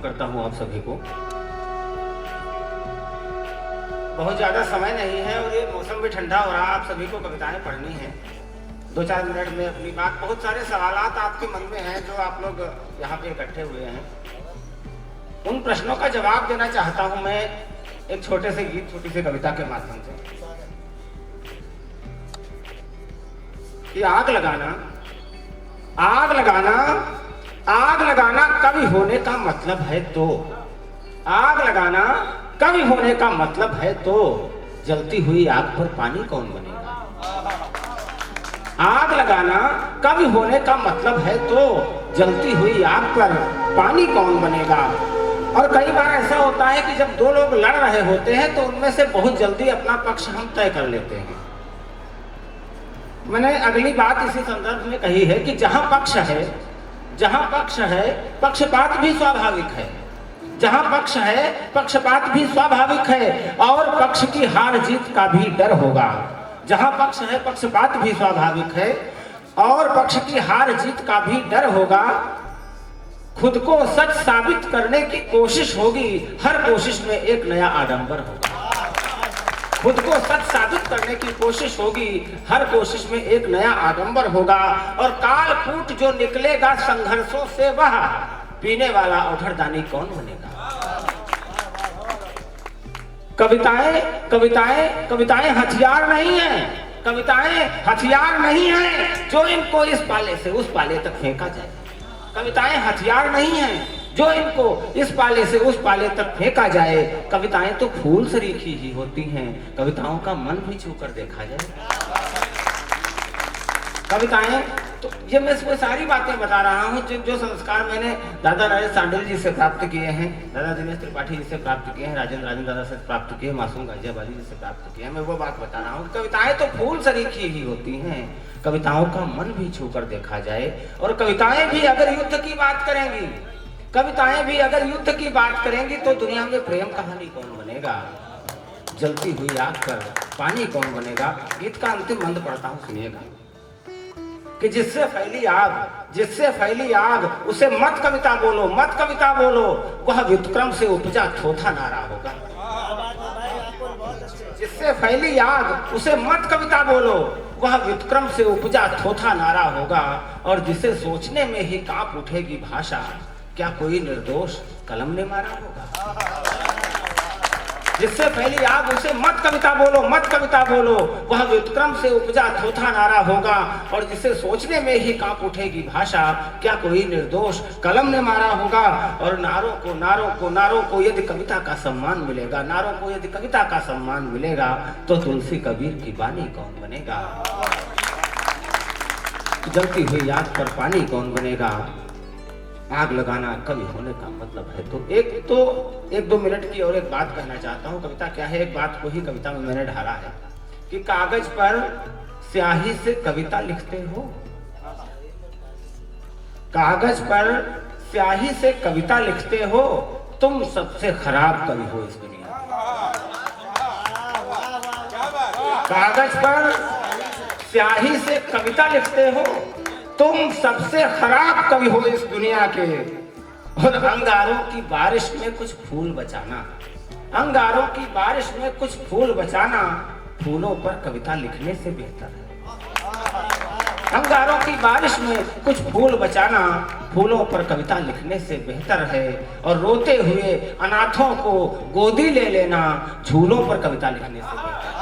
करता हूँ आप सभी को। बहुत ज़्यादा समय नहीं है और ये मौसम भी ठंडा हो रहा है, आप सभी को कविताएं पढ़नी है। 2-4 मिनट में अपनी बात, बहुत सारे सवालात आपके मन में हैं जो आप लोग यहाँ पे इकट्ठे हुए हैं, उन प्रश्नों का जवाब देना चाहता हूँ मैं एक छोटे से गीत, छोटी सी कविता के माध्यम से। कि आग लगाना, आग लगाना, आग लगाना कवि होने का मतलब है तो, आग लगाना कवि होने का मतलब है तो, जलती हुई आग पर पानी कौन बनेगा। आग लगाना कवि होने का मतलब है तो, जलती हुई आग पर पानी कौन बनेगा। और कई बार ऐसा होता है कि जब दो लोग लड़ रहे होते हैं तो उनमें से बहुत जल्दी अपना पक्ष हम तय कर लेते हैं। मैंने अगली बात इसी संदर्भ में कही है कि जहां पक्ष है, जहां पक्ष है, पक्षपात भी स्वाभाविक है। जहां पक्ष है, पक्षपात भी स्वाभाविक है और पक्ष की हार जीत का भी डर होगा। जहां पक्ष है, पक्षपात भी स्वाभाविक है और पक्ष की हार जीत का भी डर होगा। खुद को सच साबित करने की कोशिश होगी, हर कोशिश में एक नया आडंबर होगा। खुद को सच साबित करने की कोशिश होगी, हर कोशिश में एक नया आडंबर होगा। और काल कूट जो निकलेगा संघर्षों से, वह पीने वाला औढ़दानी कौन बनेगा। कविताएं कविताएं कविताएं हथियार नहीं है, कविताएं हथियार नहीं है जो इनको इस पाले से उस पाले तक फेंका जाए। कविताएं हथियार नहीं है जो इनको इस पाले से उस पाले तक फेंका जाए। कविताएं तो फूल सरीखी ही होती हैं, कविताओं का मन भी छू कर देखा जाए। कविताएं तो ये मैं इसमें सारी बातें बता रहा हूँ जो संस्कार मैंने दादा राजेश सांडिल जी से प्राप्त किए हैं, दादा दिनेश त्रिपाठी जी से प्राप्त किए हैं, राजेंद्र दादा से प्राप्त किए, मासूम गाजियाबादी जी से प्राप्त किए हैं। मैं वो बात बता रहा हूँ, कविताएं तो फूल सरीखी ही होती हैं, कविताओं का मन भी छू कर देखा जाए। और कविताएं भी अगर युद्ध की बात करेंगी, कविताएं भी अगर युद्ध की बात करेंगी तो दुनिया में प्रेम कहानी कौन बनेगा, जलती हुई आग पर पानी कौन बनेगा। गीत का अंतिम मंद पढ़ता हूँ, सुनिएगा। कि जिससे फैली आग, जिससे फैली आग उसे मत कविता बोलो, मत कविता बोलो, वह व्युत्क्रम से उपजा थोथा नारा होगा। जिससे फैली आग उसे मत कविता बोलो, वह व्युत्क्रम से उपजा थोथा नारा होगा। और जिसे सोचने में ही कांप उठेगी भाषा, क्या कोई निर्दोष कलम ने मारा होगा। जिससे फैली आग उसे मत कविता बोलो, मत कविता बोलो, वह व्युत्क्रम से उपजा थोथा नारा होगा। और जिसे सोचने में ही कांप उठेगी भाषा, क्या कोई निर्दोष कलम ने मारा होगा। और नारों को नारों को नारों को यदि कविता का सम्मान मिलेगा, नारों को यदि कविता का सम्मान मिलेगा तो तुलसी कबीर की बानी कौन बनेगा। जलती हुई आग पर पानी कौन बनेगा। आग लगाना कवि होने का मतलब है तो एक दो मिनट की और एक बात कहना चाहता हूँ। कविता क्या है, एक बात को ही कविता में मैंने ढाला है कि कागज पर स्याही से कविता लिखते हो, कागज पर स्याही से कविता लिखते हो, तुम सबसे खराब कवि हो इस दुनिया। कागज पर स्याही से कविता लिखते हो, तुम सबसे खराब कवि हो इस दुनिया के। और अंगारों की बारिश में कुछ फूल बचाना, अंगारों की बारिश में कुछ फूल बचाना, फूलों पर कविता लिखने से बेहतर है। अंगारों की बारिश में कुछ फूल बचाना, फूलों पर कविता लिखने से बेहतर है। और रोते हुए अनाथों को गोदी ले लेना, झूलों पर कविता लिखने से बेहतर है।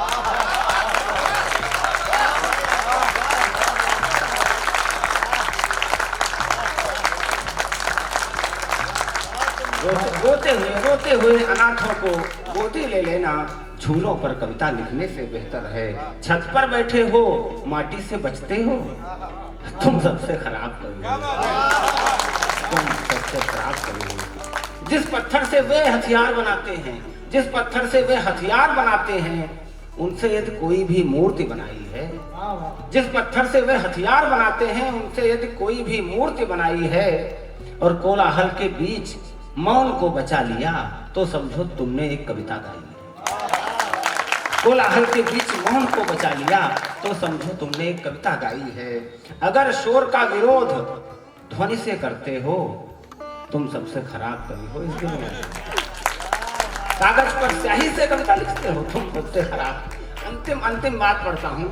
रोते हुए अनाथों को गोदी ले लेना, झूलों पर कविता लिखने से बेहतर है। छत पर बैठे हो, माटी से बचते हो, तुम सबसे खराब कवि हो, तुम सबसे खराब कवि हो। जिस पत्थर से वे हथियार बनाते हैं, जिस पत्थर से वे हथियार बनाते हैं, उनसे यदि कोई भी मूर्ति बनाई है, जिस पत्थर से वे हथियार बनाते हैं, उनसे यदि कोई भी मूर्ति बनाई है और कोलाहल के बीच मौन को बचा लिया तो समझो तुमने एक कविता गाई। कोलाहल के बीच मौन को बचा लिया तो समझो तुमने एक कविता गाई है। अगर शोर का विरोध ध्वनि से करते हो तुम सबसे खराब कवि हो इस दुनिया में। कागज पर स्याही से कविता लिखते हो, तुम सबसे खराब। अंतिम बात पढ़ता हूँ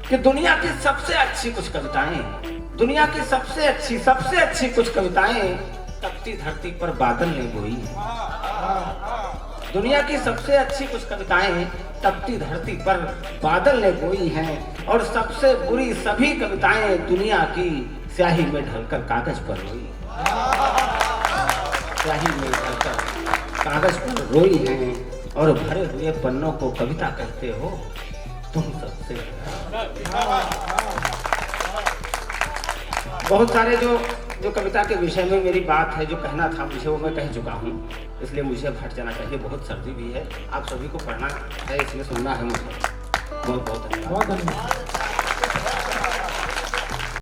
कि दुनिया की सबसे अच्छी कुछ कविताएं, दुनिया की सबसे अच्छी कुछ कविताएं तपती धरती पर बादल ने बोई है। दुनिया की सबसे अच्छी कुछ कविताएं तपती धरती पर बादल ने बोई हैं, और सबसे बुरी सभी कविताएं दुनिया की स्याही में ढलकर कागज पर रोई। स्याही में ढलकर कागज पर रोई हैं, और भरे हुए पन्नों को कविता कहते हो तुम सबसे। बहुत सारे जो कविता के विषय में मेरी बात है, जो कहना था मुझे, वो मैं कह चुका हूँ, इसलिए मुझे अब हट जाना चाहिए। बहुत सर्दी भी है, आप सभी को पढ़ना है, इसलिए सुनना है मुझे। बहुत बहुत धन्यवाद।